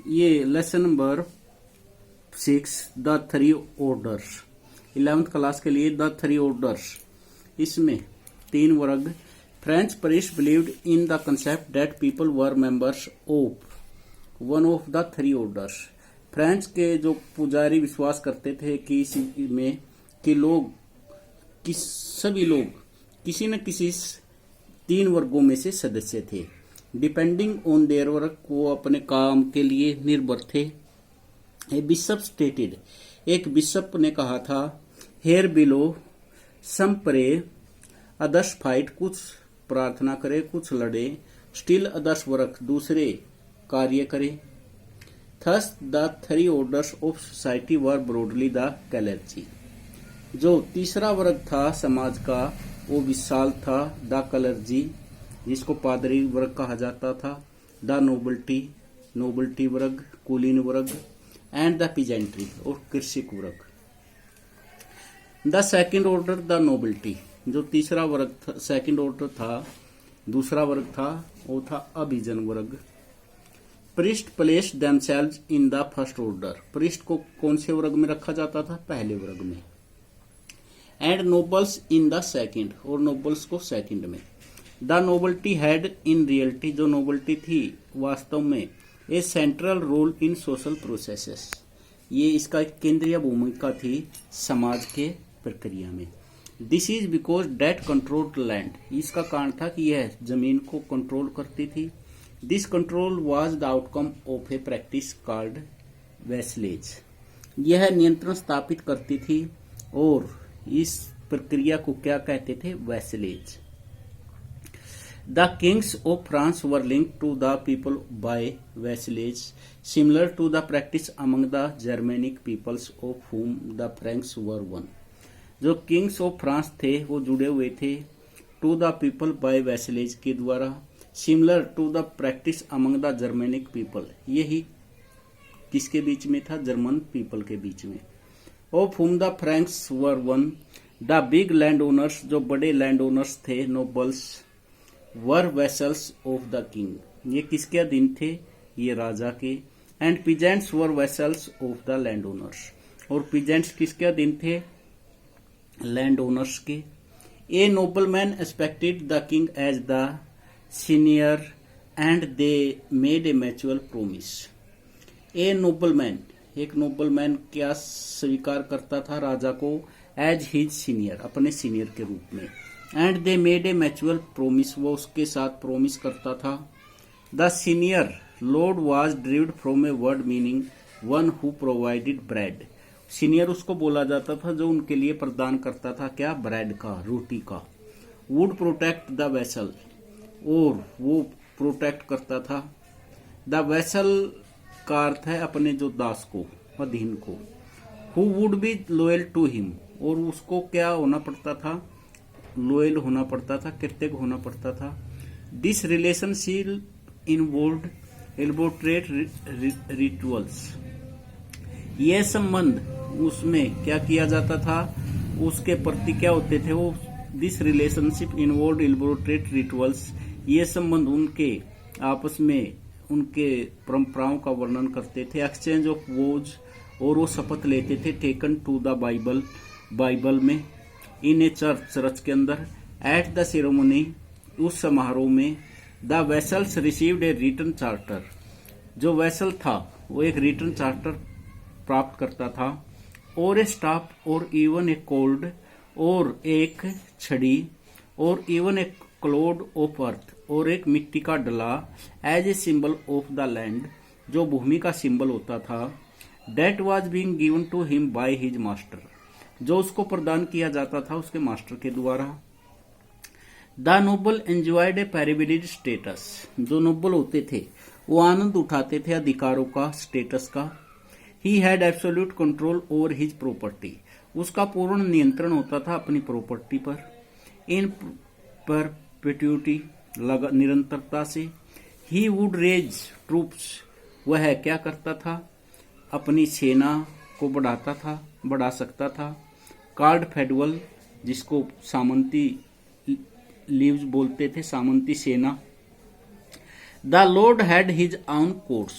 ये lesson number 6 the three orders 11th class के लिए द थ्री ऑर्डर्स। इसमें 3 वर्ग। French priest believed in the concept that people were members of one of the three orders. French के जो पुजारी विश्वास करते थे कि इसी में कि सभी लोग किसी न किसी 3 वर्गों में से सदस्य थे। डिपेंडिंग ऑन देयर वर्क, वो अपने काम के लिए निर्भर थे। ए बिशप स्टेटेड, एक बिशप ने कहा था, हेयर बिलो सम प्रे अदर्स फाइट, कुछ प्रार्थना करे कुछ लड़े, स्टिल अदर्स वर्क, दूसरे कार्य करे। Thus the three orders of society were broadly the clergy. जो तीसरा वर्ग था समाज का वो विशाल था, द क्लर्जी, जिसको पादरी वर्ग कहा जाता था, द नोबल्टी वर्ग, कुलीन वर्ग, एंड द पीजेंट्री और कृषिक वर्ग। द सेकंड ऑर्डर द नोबल्टी, जो तीसरा वर्ग था, सेकंड ऑर्डर था, दूसरा वर्ग था, वो था अभिजन वर्ग। Priest placed themselves in the first order, priest को कौन से वर्ग में रखा जाता था? पहले वर्ग में। And nobles in the second, और नोबल्स को सेकंड में। The nobility had in reality, जो नोबल्टी थी वास्तव में, a central role in social processes, ये इसका एक केंद्रीय भूमिका थी समाज के प्रक्रिया में। This is because that controlled land, इसका कारण था कि यह जमीन को कंट्रोल करती थी। This control was the outcome of a practice called vassalage, यह नियंत्रण स्थापित करती थी और इस प्रक्रिया को क्या कहते थे? Vassalage. The kings of France were linked to the people by vassalage, similar to the practice among the Germanic peoples of whom the Franks were one. जो किंग्स ऑफ फ्रांस थे वो जुड़े हुए थे to the people by vassalage के द्वारा, similar to the practice among the Germanic people, यही किसके बीच में था? जर्मन पीपल के बीच में। Of whom the Franks were one, the big land owners, जो बड़े लैंड ओनर्स थे, nobles, were vassals of the king, ये किसके अधीन थे? ये राजा के। And peasants were vassals of the land owners, और पीजेंट्स किसके अधीन थे? लैंड ओनर्स के। A nobleman expected the king as the senior and they made a mutual promise. A nobleman, एक नोबलमैन क्या स्वीकार करता था राजा को? एज हिज सीनियर, अपने सीनियर के रूप में। And they made a mutual promise, वो उसके साथ प्रोमिस करता था। The senior lord was derived from a word meaning one who provided bread, senior उसको बोला जाता था जो उनके लिए प्रदान करता था क्या? ब्रेड का, रोटी का। वुड प्रोटेक्ट द वेसल, और वो प्रोटेक्ट करता था। द वेसल का अर्थ है अपने जो दास को, अधीन को। Who would be loyal to him, और उसको क्या होना पड़ता था? लॉयल होना पड़ता था, कृतज्ञ होना पड़ता था। दिस रिलेशनशिप इन्वॉल्व्ड एल्बोट्रेट रिचुअल्स, यह संबंध उसमें क्या किया जाता था? उसके प्रति क्या होते थे वो? दिस रिलेशनशिप इन्वॉल्व्ड एल्बोट्रेट रिचुअल्स, ये संबंध उनके आपस में उनके परंपराओं का वर्णन करते थे। एक्सचेंज ऑफ वोज, और वो शपथ लेते थे। टेकन टू द बाइबल में। इन ए चर्च के अंदर। एट द सेरेमनी, उस समारोह में। The vessels received a written charter, जो वेसल था वो एक रिटन चार्टर प्राप्त करता था। और ए स्टाफ, और इवन ए कोल्ड, और एक छड़ी, और इवन ए क्लोड ऑफ अर्थ, और एक मिट्टी का डला। As a symbol of the land, जो भूमि का सिंबल होता था। That was being given to him by his master, जो उसको प्रदान किया जाता था उसके मास्टर के द्वारा। The noble enjoyed a privileged status, जो नोबल होते थे वो आनंद उठाते थे अधिकारों का, स्टेटस का। He had absolute control over his property, उसका पूर्ण नियंत्रण होता था अपनी प्रॉपर्टी पर। इन परपेट्यूटी, निरंतरता से। ही वुड रेज ट्रूप्स, वह क्या करता था? अपनी सेना को बढ़ा सकता था। कार्ड फेडरल, जिसको सामंती लीव्स बोलते थे, सामंती सेना। The Lord had his on courts,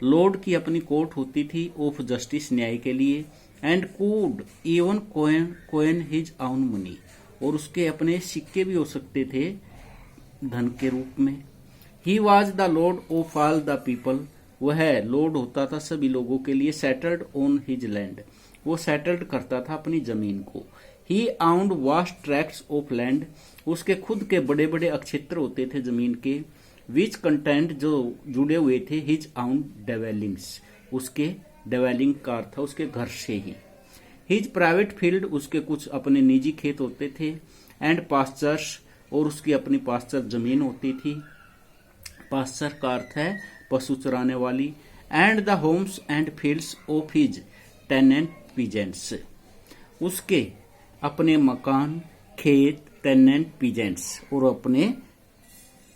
Lord की अपनी कोर्ट होती थी ऑफ जस्टिस, न्याय के लिए, and could even coin his आउन मनी, और उसके अपने सिक्के भी हो सकते थे धन के रूप में। He was the Lord of all the people, वह लॉर्ड होता था सभी लोगों के लिए। सेटल्ड ऑन हिज लैंड, वो सेटल्ड करता था अपनी जमीन को। ही आउंड वास्ट ट्रैक्ट्स ऑफ लैंड, उसके खुद के बड़े बड़े अक्षेत्र होते थे जमीन के। विच कंटेंट, जो जुड़े हुए थे हिज आउंड डेवेलिंग्स, उसके डेवेलिंग का अर्थ था उसके घर से ही। हिज प्राइवेट फील्ड, उसके कुछ अपने निजी खेत होते थे। एंड पास्चर्स, और उसकी अपनी पास्चर जमीन होती थी। पास्चर का अर्थ है पशु चराने वाली। And the homes and fields of his tenant peasants, उसके अपने मकान, खेत, टेनेंट पीजेंट्स, और अपने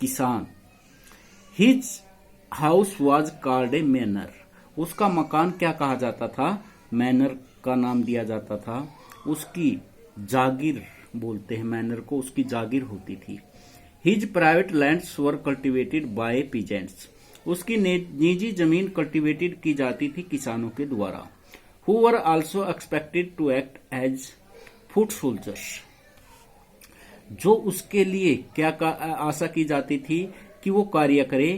किसान। His house was called a manor, उसका मकान क्या कहा जाता था? मैनर का नाम दिया जाता था। उसकी जागीर बोलते हैं मैनर को, उसकी जागीर होती थी। His private lands were cultivated by peasants, उसकी निजी जमीन कल्टिवेटेड की जाती थी किसानों के द्वारा। Who were also expected to act as foot soldiers, जो उसके लिए क्या आशा की जाती थी कि वो कार्य करे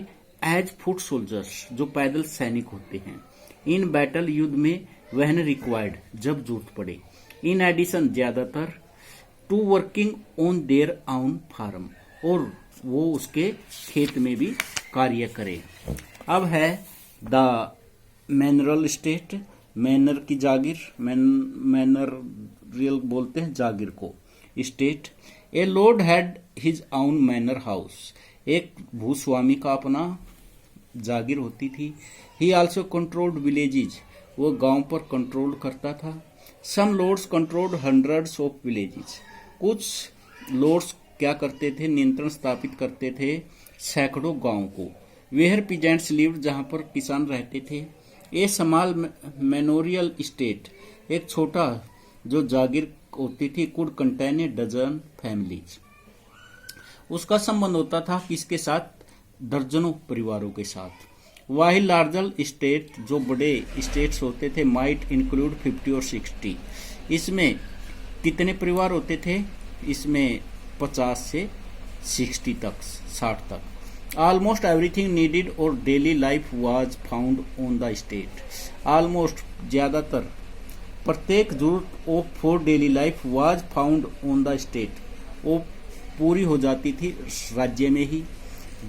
एज फुट सोल्जर्स, जो पैदल सैनिक होते हैं। इन बैटल, युद्ध में, वहन रिक्वायर्ड, जब जरूरत पड़े। इन एडिशन, ज्यादातर, टू वर्किंग ऑन देयर आउन फार्म, और वो उसके खेत में भी कार्य करे। अब है द मैनरल स्टेट, मैनर की जागीर, मैनर रियल बोलते हैं जागीर को। State, A Lord had his आउन मैनर हाउस, एक भूस्वामी का अपना जागीर होती थी। ही आल्सो कंट्रोल्ड विलेजेज, वो गांव पर कंट्रोल करता था। Some lords controlled hundreds of villages, कुछ लॉर्ड्स क्या करते थे? नियंत्रण स्थापित करते थे सैकड़ों गांव को। वेयर पीजेंट्स लिव्ड, जहां पर किसान रहते थे। ए स्मॉल मैनोरियल स्टेट, एक छोटा जो जागीर होती थी, could contain a dozen families, उसका संबंध होता था किसके साथ? दर्जनों परिवारों के साथ। वाहिल लार्जर स्टेट, जो बड़े स्टेट्स होते थे, माइट इंक्लूड 50 और 60, इसमें कितने परिवार होते थे? इसमें 50 से 60 तक, 60 तक। ऑलमोस्ट एवरीथिंग नीडेड और daily life was found on the state, almost ज्यादातर, प्रत्येक जरूरत of for daily life was found on the state, वो पूरी हो जाती थी राज्य में ही।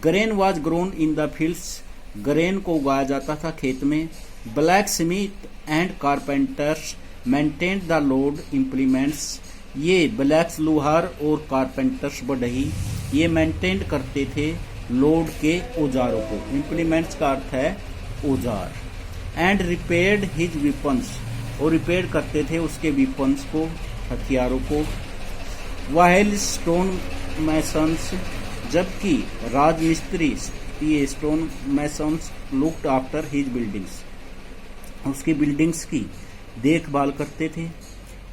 Grain was grown in the fields, grain को उगाया जाता था खेत में। Blacksmith and carpenters maintained the load implements, ये ब्लैक्स लुहार और कारपेंटर्स बढ़ई, ये मेंटेन करते थे लोड के औजारों को। इम्प्लीमेंट्स का अर्थ है औजार। एंड रिपेयर्ड हिज वेपन्स, और रिपेयर करते थे उसके वेपन्स को, हथियारों को। वाइल स्टोन मैसन्स, जबकि राजमिस्त्री, ये stone masons looked after his buildings, उसकी बिल्डिंग्स की देखभाल करते थे।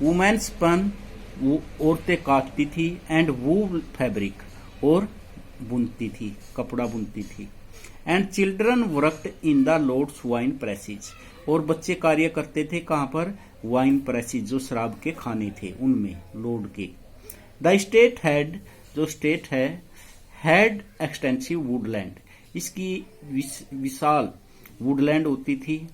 वुमेन्स पन, वो औरतें काटती थी। एंड वूल फैब्रिक, और बुनती थी, कपड़ा बुनती थी। And children worked in the lord's wine presses, और बच्चे कार्य करते थे कहाँ पर? वाइन प्रेसेज, जो शराब के खाने थे उनमें, लॉर्ड के। द स्टेट हैड, जो स्टेट है, हैड एक्सटेंसिव वुडलैंड, इसकी विशाल वुडलैंड होती थी।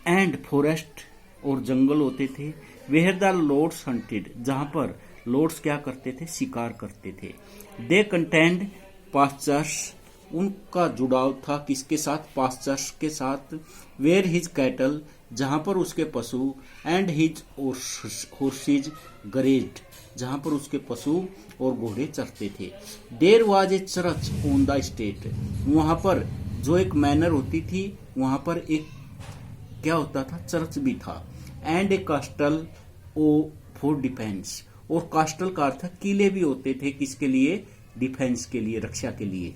एंड फॉरेस्ट, और जंगल होते थे। वेयर द लॉर्ड्स हंटेड, जहां पर लॉर्ड्स क्या करते थे? शिकार करते थे। दे कंटेंड पास्चर्स, उनका जुड़ाव था किसके साथ? पास्चर्स के साथ। वेयर हिज कैटल, जहां पर उसके पशु। एंड हिज हॉर्सेज ग्रेज्ड, जहां पर उसके पशु और घोड़े चरते थे। There was a church on the estate, वहां पर जो एक मैनर होती थी, वहां पर एक क्या होता था? चर्च भी था। And a castle uh for defence, और कास्टल का अर्थ किले भी होते थे, किसके लिए? डिफेंस के लिए, रक्षा के लिए।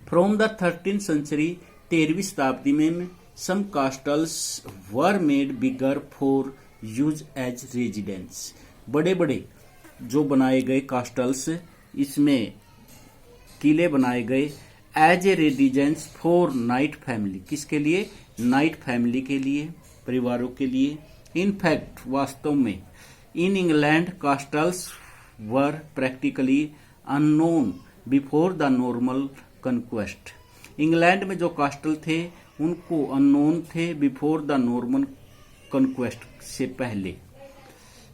फ्रॉम द 13th सेंचुरी, 13वीं शताब्दी में, some castles were made bigger for use as residence, बड़े बड़े जो बनाए गए कास्टल्स, इसमें किले बनाए गए as a residence for knight family, किसके लिए? नाइट फैमिली के लिए, परिवारों के लिए। इन फैक्ट, वास्तव में, in England castles were practically unknown before the normal conquest. England में जो कास्टल थे उनको अननोन थे बिफोर द नॉर्मल कन्क्वेस्ट से पहले,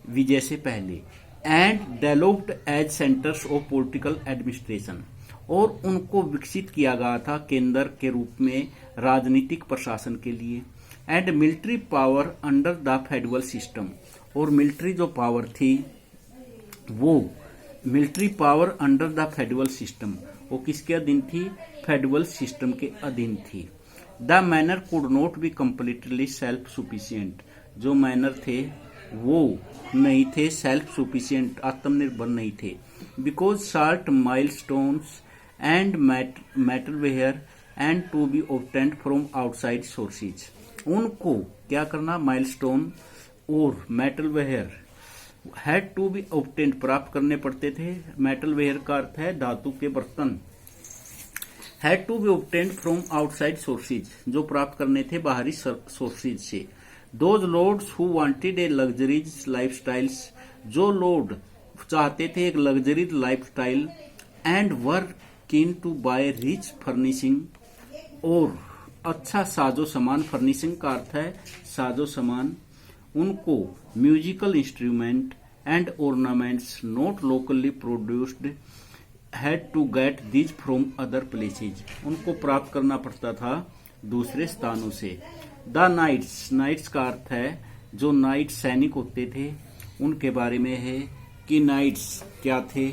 विजय से पहले। And developed as centres of political administration, और उनको विकसित किया गया था केंद्र के रूप में राजनीतिक प्रशासन के लिए। And military power under the federal system, और मिलिट्री जो पावर थी वो military power under the federal system, वो किसके अधीन थी? फेडरल सिस्टम के अधीन थी। The manor could not be completely self sufficient, जो मैनर थे वो नहीं थे सेल्फ सुफिशियंट, आत्मनिर्भर नहीं थे। Because salt milestones and metalware and to be obtained from outside sources, उनको क्या करना? माइलस्टोन और metalware had to be obtained, प्राप्त करने पड़ते थे। मेटलवेयर का अर्थ है धातु के बर्तन। Had to be obtained from outside sources, जो प्राप्त करने थे बाहरी सोर्सेज से। Those lords who wanted a luxurious lifestyles, जो लॉर्ड चाहते थे एक luxury lifestyle, and were keen to by rich furnishing, और अच्छा साजो सामान, फर्निशिंग का अर्थ है साजो सामान, उनको musical instrument and ornaments not locally produced had to get these from other places, उनको प्राप्त करना पड़ता था दूसरे स्थानों से। द नाइट्स, नाइट्स का अर्थ है जो नाइट सैनिक होते थे उनके बारे में है कि नाइट्स क्या थे?